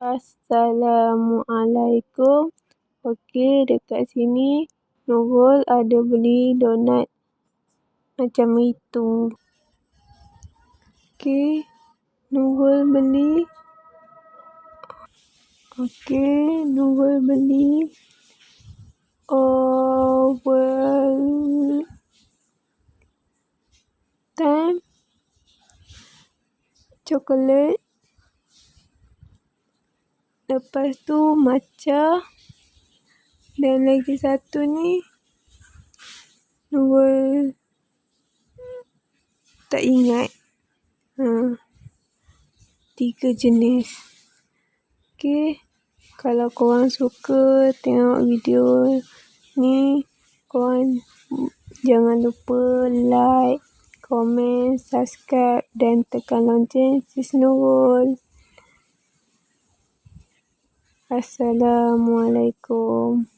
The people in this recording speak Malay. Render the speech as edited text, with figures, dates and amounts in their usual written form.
Assalamualaikum. Okey, dekat sini Nurul ada beli donat macam itu. Okey, Nurul beli. Ovaltine coklat. Lepas tu matcha. Dan lagi satu ni Nurul tak ingat. 3 jenis. Okey, kalau korang suka tengok video ni, korang jangan lupa like, komen, subscribe dan tekan lonceng Sis Nurul. Assalamualaikum.